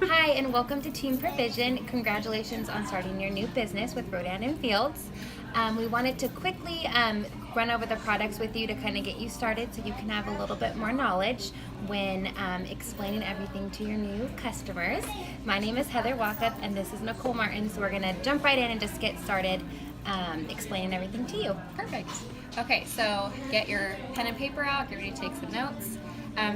Hi, and welcome to Team Provision. Congratulations on starting your new business with Rodan & Fields. We wanted to quickly run over the products with you to kind of get you started so you can have a little bit more knowledge when explaining everything to your new customers. My name is Heather Walkup, and this is Nicole Martin, so we're going to jump right in and just get started explaining everything to you. Perfect. Okay, so get your pen and paper out, get ready to take some notes.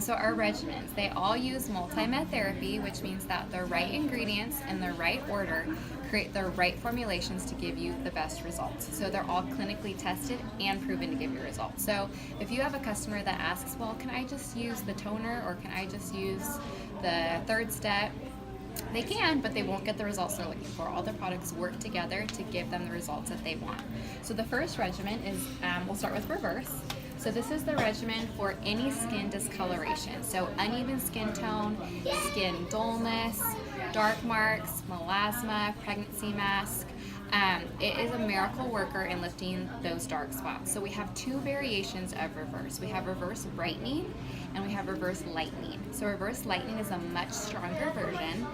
So our regimens, they all use multi-med therapy, which means that the right ingredients in the right order create the right formulations to give you the best results. So they're all clinically tested and proven to give you results. So if you have a customer that asks, well, can I just use the toner or can I just use the third step? They can, but they won't get the results they're looking for. All the products work together to give them the results that they want. So the first regimen is, we'll start with reverse. So this is the regimen for any skin discoloration. So uneven skin tone, skin dullness, dark marks, melasma, pregnancy mask. It is a miracle worker in lifting those dark spots. So we have two variations of reverse. We have reverse brightening and we have reverse lightening. So reverse lightening is a much stronger version.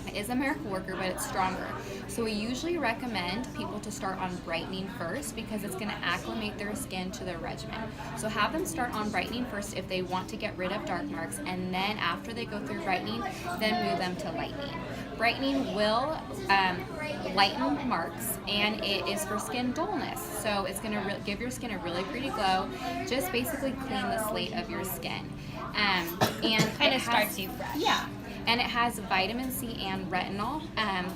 It is a miracle worker, but it's stronger. So we usually recommend people to start on brightening first because it's going to acclimate their skin to the regimen. So have them start on brightening first if they want to get rid of dark marks, and then after they go through brightening, then move them to lightening. Brightening will lighten marks, and it is for skin dullness. So it's going to give your skin a really pretty glow, just basically clean the slate of your skin. And Kind of starts you fresh. Yeah. And it has vitamin C and retinol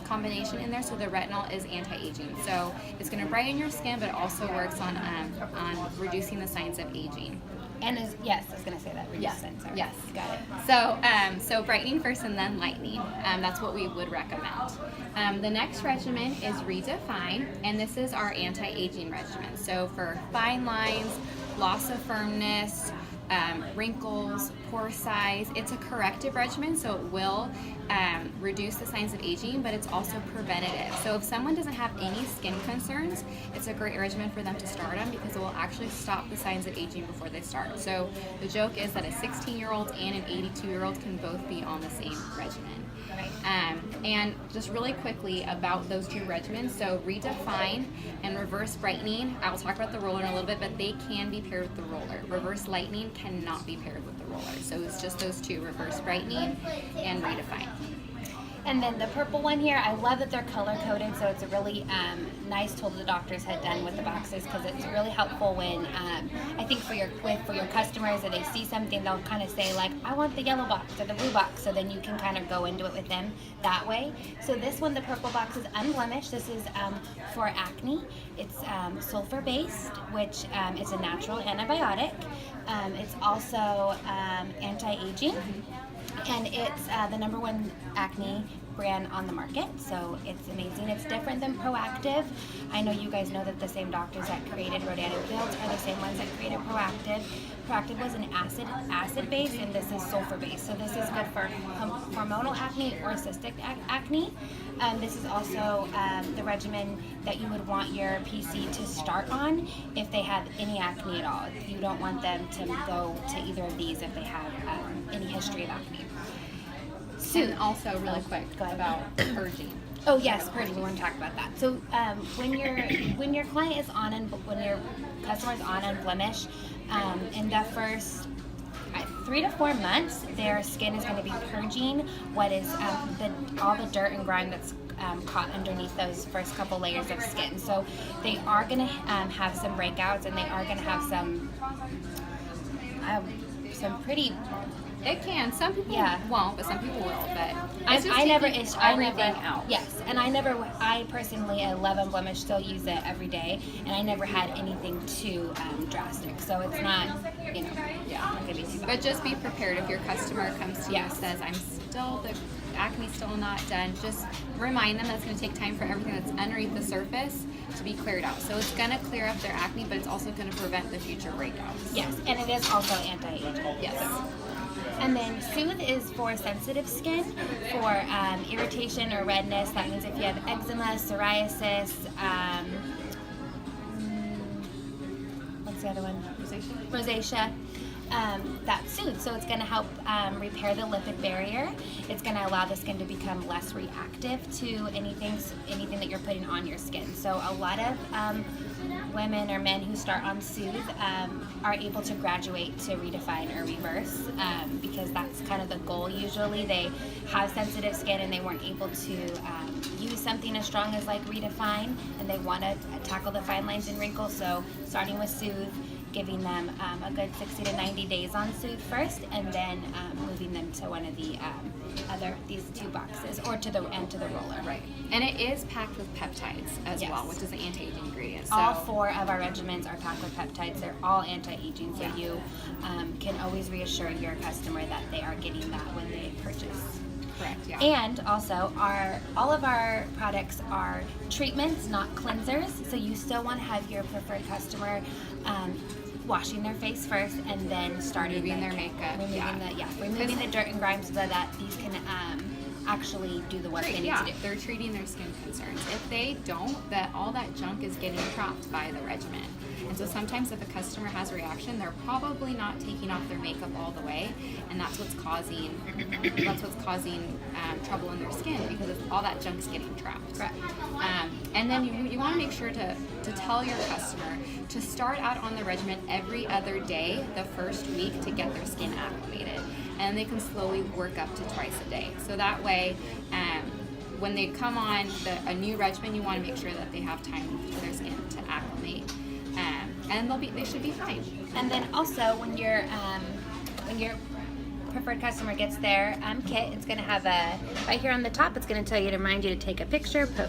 combination in there. So the retinol is anti-aging. So it's going to brighten your skin, but it also works on reducing the signs of aging. And yes, I was going to say that. Yes. Sorry. Yes. Got it. So brightening first and then lightening. That's what we would recommend. The next regimen is Redefine, and this is our anti-aging regimen. So for fine lines, loss of firmness, wrinkles, pore size. It's a corrective regimen, so it will reduce the signs of aging, but it's also preventative. So if someone doesn't have any skin concerns, it's a great regimen for them to start on because it will actually stop the signs of aging before they start. So the joke is that a 16-year-old and an 82-year-old can both be on the same regimen. Right. And just really quickly about those two regimens, so Redefine and Reverse Brightening, I will talk about the roller in a little bit, but they can be paired with the roller. Reverse Lightening cannot be paired with the roller. So it's just those two, Reverse Brightening and Redefine. And then the purple one here, I love that they're color-coded, so it's a really nice tool the doctors had done with the boxes because it's really helpful when, I think for your customers, if they see something, they'll kind of say like, I want the yellow box or the blue box, so then you can kind of go into it with them that way. So this one, the purple box, is unblemished. This is for acne. It's sulfur-based, which is a natural antibiotic. It's also anti-aging. And it's the #1 acne brand on the market, so it's amazing. It's different than Proactive. I know you guys know that the same doctors that created Rodan & Fields are the same ones that created Proactive. Proactive was an acid base, and this is sulfur base. So this is good for hormonal acne or cystic acne. This is also the regimen that you would want your PC to start on if they have any acne at all. You don't want them to go to either of these if they have any history of acne. And also really quick about purging. Oh yes, purging. We want to talk about that. So when your client is on when your customer is on Unblemish, in the first 3 to 4 months, their skin is going to be purging what is all the dirt and grime that's caught underneath those first couple layers of skin. So they are going to have some breakouts, and they are going to have some pretty. It can. Some people won't, but some people will. But I never out. Yes, and I personally, I love Unblemished, still use it every day, and I never had anything too drastic. So it's not, not gonna be too bad. But just be prepared if your customer comes to you and says, the acne's still not done. Just remind them that it's going to take time for everything that's underneath the surface to be cleared out. So it's going to clear up their acne, but it's also going to prevent the future breakouts. Yes, and it is also anti-aging. Yes. And then Soothe is for sensitive skin, for irritation or redness. That means if you have eczema, psoriasis, what's the other one? Rosacea. Rosacea. that soothes. So it's going to help repair the lipid barrier. It's going to allow the skin to become less reactive to anything that you're putting on your skin. So a lot of women or men who start on Soothe are able to graduate to Redefine or Reverse because that's kind of the goal. Usually they have sensitive skin and they weren't able to use something as strong as like Redefine, and they want to tackle the fine lines and wrinkles. So starting with Soothe, giving them a good 60 to 90 days on Soothe first, and then moving them to one of the these 2 boxes, or to the roller. Right. And it is packed with peptides as Yes. well, which is an anti-aging ingredient. So All 4 of our regimens are packed with peptides. They're all anti-aging, so you can always reassure your customer that they are getting that when they purchase. correct, yeah. And also, all of our products are treatments, not cleansers. So you still want to have your preferred customer washing their face first, and then starting Removing their makeup, removing the dirt and grime so that these can actually do the work they need to do. They're treating their skin concerns. If they don't, all that junk is getting trapped by the regimen. And so sometimes if a customer has a reaction, they're probably not taking off their makeup all the way, and that's what's causing trouble in their skin, because all that junk's getting trapped. Correct. And then you want to make sure to tell your customer to start out on the regimen every other day the first week to get their skin acclimated, and they can slowly work up to twice a day. So that way, when they come on a new regimen, you want to make sure that they have time for their skin to acclimate, and they should be fine. And then also, when your preferred customer gets their kit, it's going to have right here on the top, it's going to tell you to remind you to take a picture, put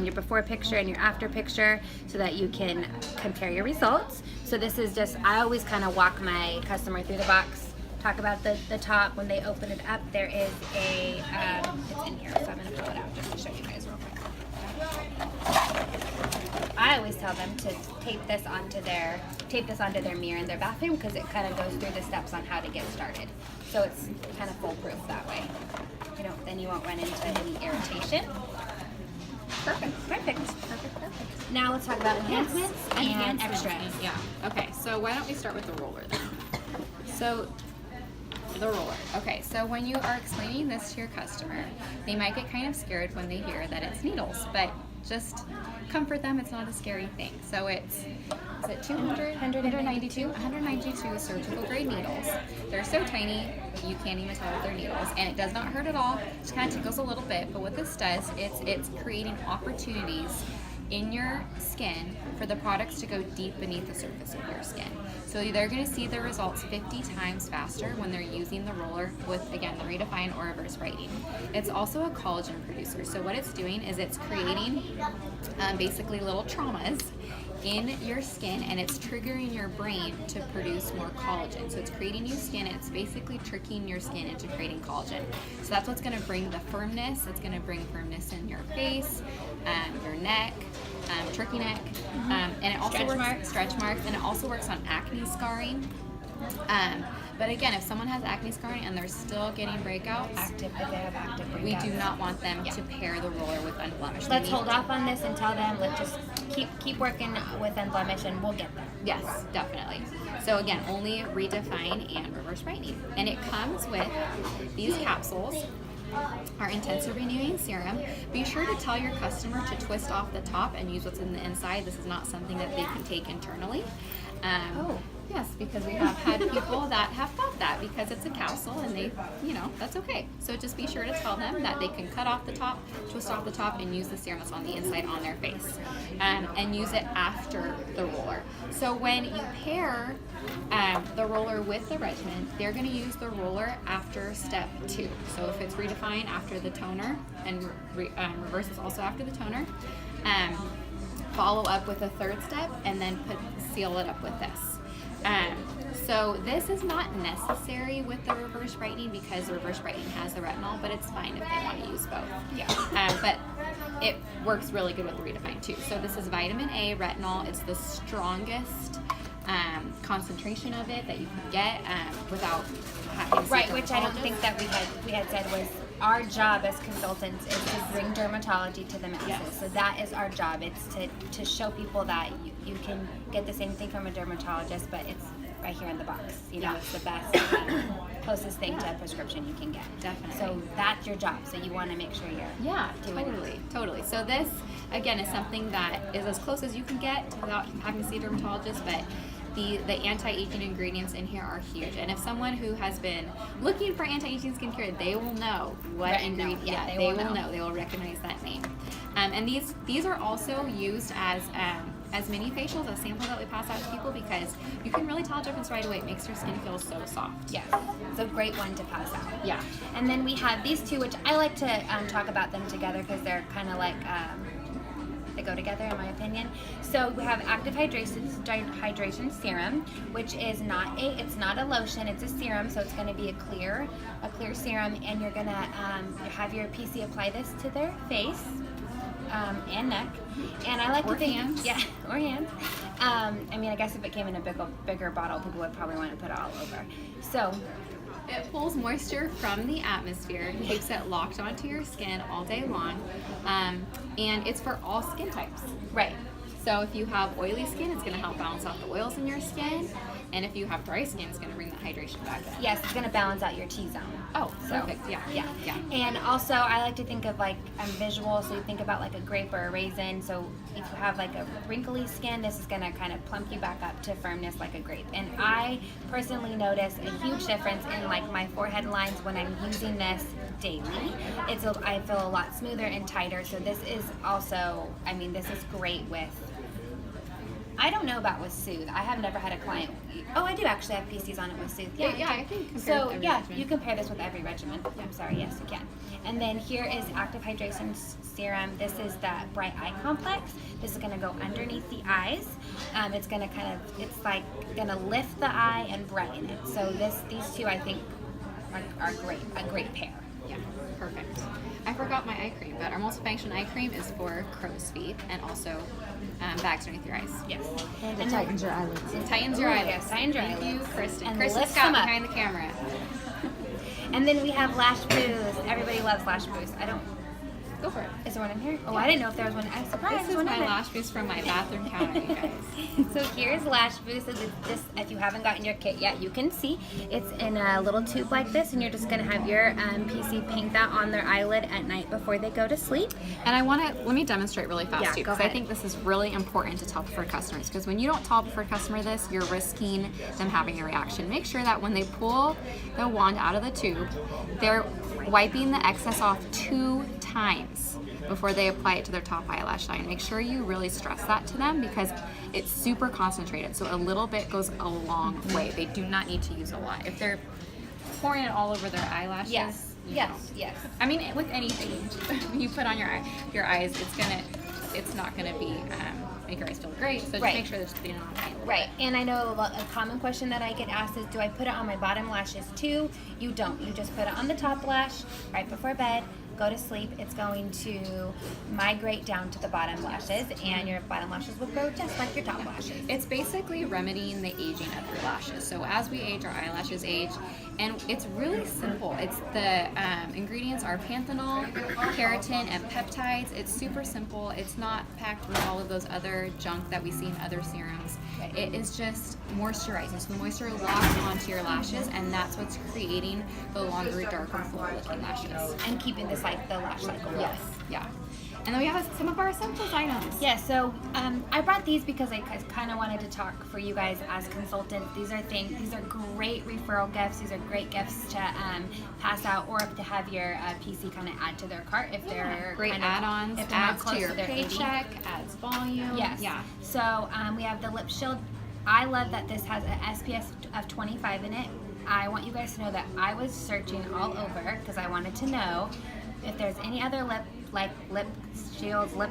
your before picture and your after picture, so that you can compare your results. So this is just, I always kind of walk my customer through the box, talk about the top. When they open it up, there is it's in here, so I'm going to pull it out just to show you guys real quick. I always tell them to tape this onto their mirror in their bathroom, because it kind of goes through the steps on how to get started. So it's kind of foolproof that way. Then you won't run into any irritation. Perfect. Now let's talk about enhancements and extras. Yeah. Okay, so why don't we start with the roller then? So the roller. Okay, so when you are explaining this to your customer, they might get kind of scared when they hear that it's needles, but just comfort them, it's not a scary thing. So is it 192 surgical grade needles. They're so tiny, you can't even tell that they're needles, and it does not hurt at all. It just kind of tickles a little bit, but what this does, it's creating opportunities in your skin for the products to go deep beneath the surface of your skin. So they're going to see the results 50 times faster when they're using the roller with, again, the Redefine or Reverse Brightening. It's also a collagen producer. So what it's doing is it's creating basically little traumas in your skin, and it's triggering your brain to produce more collagen. So it's creating new skin, and it's basically tricking your skin into creating collagen. So that's what's going to bring the firmness. It's going to bring firmness in your face, your neck, turkey neck, and it also stretch marks, and it also works on acne scarring. But again, if someone has acne scarring and they're still getting breakouts, If they have active breakouts, we do not want them to pair the roller with Unblemished. Let's hold off on this and tell them, let's just keep working with Unblemished, and we'll get there. Yes, definitely. So again, only Redefine and Reverse Brightening. And it comes with these capsules, our intensive renewing serum. Be sure to tell your customer to twist off the top and use what's in the inside. This is not something that they can take internally. Yes, because we have had people that have thought that because it's a capsule, and they, that's okay. So just be sure to tell them that they can cut off the top, twist off the top, and use the serum that's on the inside on their face, and use it after the roller. So when you pair the roller with the regimen, they're going to use the roller after step 2. So if it's Redefine after the toner, and Reverse is also after the toner, follow up with a third step, and then seal it up with this. So this is not necessary with the Reverse Brightening, because the Reverse Brightening has the retinol, but it's fine if they want to use both. Yeah. But it works really good with the Redefine too. So this is vitamin A, retinol. It's the strongest concentration of it that you can get without having to Right, which I don't think that we had said was our job as consultants is to bring dermatology to the masses. Yes. So that is our job. It's to show people that you can get the same thing from a dermatologist, but it's right here in the box. You know, Yeah. it's the best, closest thing to a prescription you can get. Definitely. So that's your job. So you want to make sure you're doing it. Totally. So this, again, is something that is as close as you can get without having to see a dermatologist, but the anti-aging ingredients in here are huge. And if someone who has been looking for anti-aging skincare, they will know what Right, ingredient. no, yeah, Yeah, they they will will know. know. They will recognize that name. And these are also used as mini facials, as samples that we pass out to people, because you can really tell a difference right away. It makes your skin feel so soft. Yes, it's a great one to pass out. Yeah. And then we have these two, which I like to talk about them together because they're kind of like they go together in my opinion. So we have active hydration serum, which is it's not a lotion, it's a serum. So it's going to be a clear serum, and you're gonna have your PC apply this to their face. And neck, and I like Or to think, hands. yeah, or hands. I mean, I guess if it came in a bigger bottle, people would probably want to put it all over. So, it pulls moisture from the atmosphere, keeps it locked onto your skin all day long, and it's for all skin types. right, So if you have oily skin, it's going to help balance out the oils in your skin, and if you have dry skin, it's going to bring that hydration back in. yes, it's going to balance out your T-zone. Oh, So, perfect. Yeah. Yeah. And also, I like to think of like visual. So you think about like a grape or a raisin. So if you have like a wrinkly skin, this is going to kind of plump you back up to firmness like a grape. And I personally notice a huge difference in like my forehead lines when I'm using this daily. I feel a lot smoother and tighter. So this is also, I mean, this is great with. I don't know about with Soothe. I have never had a client. Oh, I do actually have PCs on it with Soothe. Yeah, I think compare So with every yeah, regimen. you compare this with every regimen. I'm sorry, yes, you can. And then here is active hydration serum. This is that bright eye complex. This is going to go underneath the eyes. It's going to it's like going to lift the eye and brighten it. So these two I think are a great pair. Yeah, perfect. I forgot my eye cream, but our multifunction eye cream is for crow's feet and also bags underneath your eyes. Yes. And it tightens your eyelids. It tightens your Ooh, eyelids. yes, tightens your Thank you, eyelids. Kristen. And Kristen lifts Scott them up. behind the camera. And then we have Lash Boost. Everybody loves Lash Boost. Go for it. Is there one in here? Oh, I didn't know if there was one. I'm surprised This there's is one my in there. lash boost from my bathroom counter, you guys. So here's Lash Boost. So this, if you haven't gotten your kit yet, you can see it's in a little tube like this, and you're just gonna have your PC paint that on their eyelid at night before they go to sleep. And let me demonstrate really fast Yeah, too, go because I ahead. think this is really important to tell preferred customers, because when you don't tell a preferred customer this, you're risking them having a reaction. Make sure that when they pull the wand out of the tube, they're wiping the excess off 2 times before they apply it to their top eyelash line. Make sure you really stress that to them, because it's super concentrated, so a little bit goes a long way. They do not need to use a lot. If they're pouring it all over their eyelashes, Yes. you Yes. know. Yes. I mean, with anything you put on your eyes, it's not gonna be make your eyes feel great. So just Right. make sure that you're not paint. Right, and I know a common question that I get asked is, do I put it on my bottom lashes too? You don't. You just put it on the top lash right before bed, go to sleep. It's going to migrate down to the bottom lashes, and your bottom lashes will grow just like your top lashes. It's basically remedying the aging of your lashes. So as we age, our eyelashes age, and it's really simple. It's the ingredients are panthenol, keratin, and peptides. It's super simple. It's not packed with all of those other junk that we see in other serums. It is just moisturizing. So the moisture locks onto your lashes, and that's what's creating the longer, darker, fuller looking lashes. And keeping this like the lash cycle. Yes, yeah. And then we have some of our essentials items. Yeah, so I brought these because I kind of wanted to talk for you guys as consultants. These are great referral gifts. These are great gifts to pass out, or to have your PC kind of add to their cart if they're Great kind of, add-ons, if they're not adds close to your their 80. paycheck, adds volume. Yes. Yeah. So we have the lip shield. I love that this has an SPF of 25 in it. I want you guys to know that I was searching all over because I wanted to know if there's any other lip shields, lip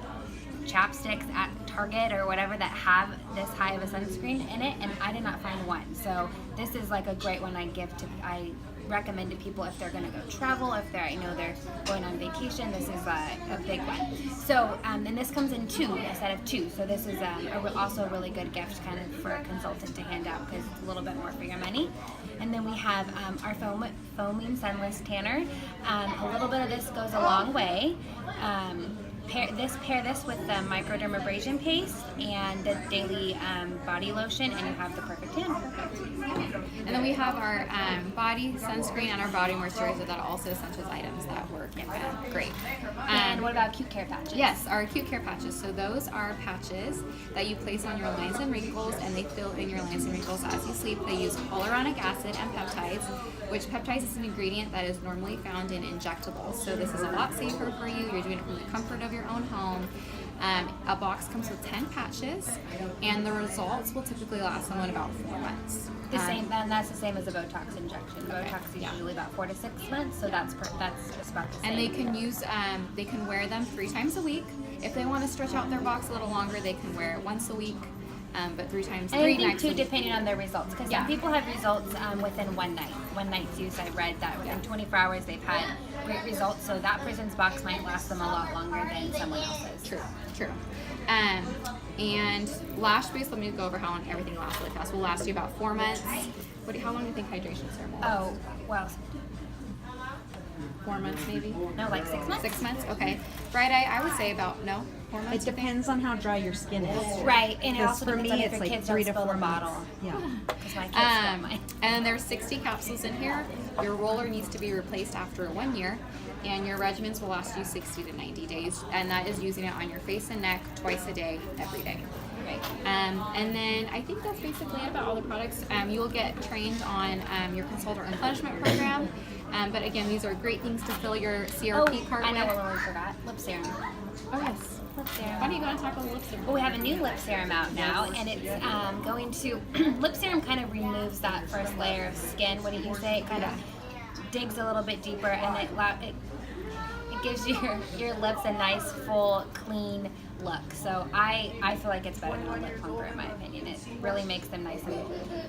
chapsticks at Target or whatever that have this high of a sunscreen in it, and I did not find one. So this is like a great one I recommend to people if they're gonna go travel, if they're going on vacation. This is a big one. So and this comes in 2 instead of 2. So this is also a really good gift kind of for a consultant to hand out because it's a little bit more for your money. And then we have our foaming sunless tanner. A little bit of this goes a long way. pair this with the microdermabrasion paste and the daily body lotion, and you have the perfect tan. And then we have our body sunscreen and our body moisturizer that are also essentials items that work great. And what about cute care patches? Yes, our acute care patches. So those are patches that you place on your lines and wrinkles, and they fill in your lines and wrinkles as you sleep. They use hyaluronic acid and peptides, which peptides is an ingredient that is normally found in injectables. So this is a lot safer for you. You're doing it from the comfort of your own home. A box comes with 10 patches, and the results will typically last someone about 4 months. And that's the same as a Botox injection. Botox is usually about 4 to 6 months, so that's just about the same. And they can wear them 3 times a week. If they want to stretch out their box a little longer, they can wear it once a week. But 3 times. And I think too, depending on their results, because some people have results within one night. One night's use, I read that within 24 hours they've had great results. So that person's box might last them a lot longer than someone else's. True. And lash base, let me go over how long everything lasts really fast. Will last you about 4 months. How long do you think hydration serum will last? Oh, well, 4 months maybe? no, like 6 months. 6 months, okay. Bright eye, I would say about 4 months. It depends on how dry your skin is. Right, and it 'Cause also for depends me, on if it's your like kids 3 don't to spill 4 the bottle. months. Yeah. Because my kids don't mind. And there's 60 capsules in here. Your roller needs to be replaced after 1 year, and your regimens will last you 60 to 90 days, and that is using it on your face and neck twice a day, every day. Right. And then I think that's basically it about all the products. You will get trained on your consultant replenishment program. But again, these are great things to fill your CRP cart I know with. what we forgot. Lip serum. Oh yes. Lip serum. Why don't you go and tackle the lip serum? Well, we have a new lip serum out now, and it's going to lip serum kind of removes that first layer of skin. What do you say? It kind of digs a little bit deeper, and it gives your lips a nice, full, clean look. So I feel like it's better than a lip plumper in my opinion. It really makes them nice and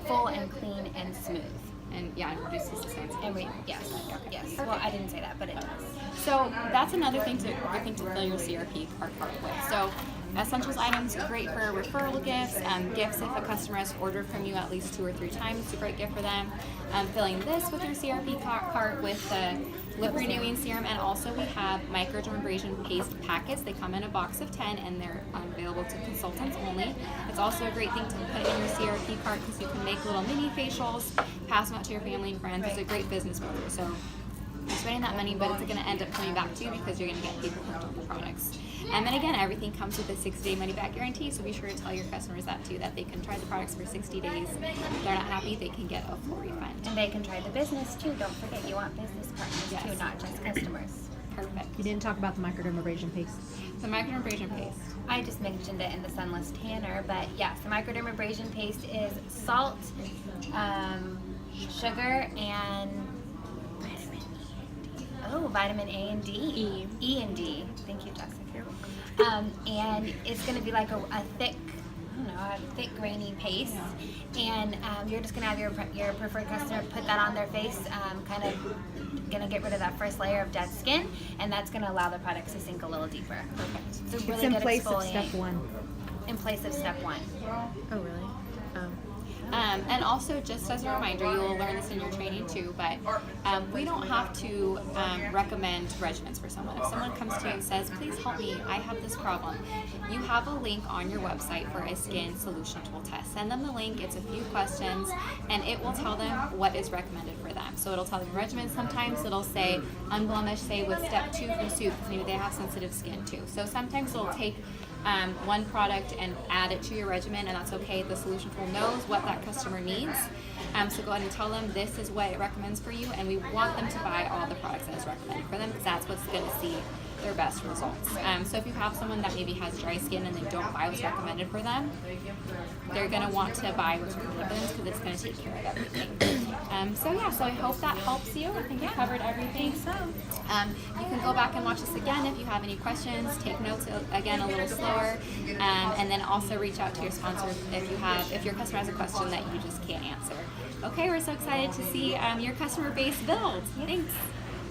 full and clean and smooth. And yeah, it reduces the sense. And yes. Well, I didn't say that, but it does. So that's another thing to fill your CRP cart with. So essentials items are great for referral gifts. Gifts if a customer has ordered from you at least 2 or 3 times, it's a great gift for them. Filling this with your CRP cart with the lip renewing serum, and also we have microdermabrasion paste packets. They come in a box of 10, and they're available to consultants only. It's also a great thing to put in your CRP cart because you can make little mini facials, pass them out to your family and friends. It's a great business builder. So you're spending that money, but it's going to end up coming back to you because you're going to get people hooked on the products. And then again, everything comes with a 60-day money-back guarantee, so be sure to tell your customers that too, that they can try the products for 60 days. If they're not happy, they can get a full refund. And they can try the business too. Don't forget, you want business partners too, not just customers. Perfect. You didn't talk about the microdermabrasion paste. The microdermabrasion paste. I just mentioned it in the Sunless Tanner, but yes, the microdermabrasion paste is salt, sugar, and vitamin A and D. E and D. Thank you, Jessica. And it's going to be like a thick, grainy paste. And you're just going to have your preferred customer put that on their face, kind of going to get rid of that first layer of dead skin, and that's going to allow the products to sink a little deeper. Perfect. It's a really It's in good place of exfoliant. step 1. In place of step 1. Oh, really? Oh. And also, just as a reminder, you will learn this in your training too, but we don't have to recommend regimens for someone. If someone comes to you and says, please help me, I have this problem, you have a link on your website for a skin solution tool test. Send them the link, it's a few questions, and it will tell them what is recommended for them. So it'll tell them regimen. Sometimes it'll say unblemished, say with step 2 from soup, because maybe they have sensitive skin too. So sometimes it'll take one product and add it to your regimen, and that's okay. The solution tool knows what that customer needs, so go ahead and tell them this is what it recommends for you, and we want them to buy all the products that is recommended for them because that's what's going to see their best results. So if you have someone that maybe has dry skin and they don't buy what's recommended for them, they're going to want to buy what's recommended for them because it's going to take care of everything. So I hope that helps you. I think I covered everything. So you can go back and watch this again if you have any questions. Take notes again a little slower, and then also reach out to your sponsor if your customer has a question that you just can't answer. Okay, we're so excited to see your customer base build. Thanks.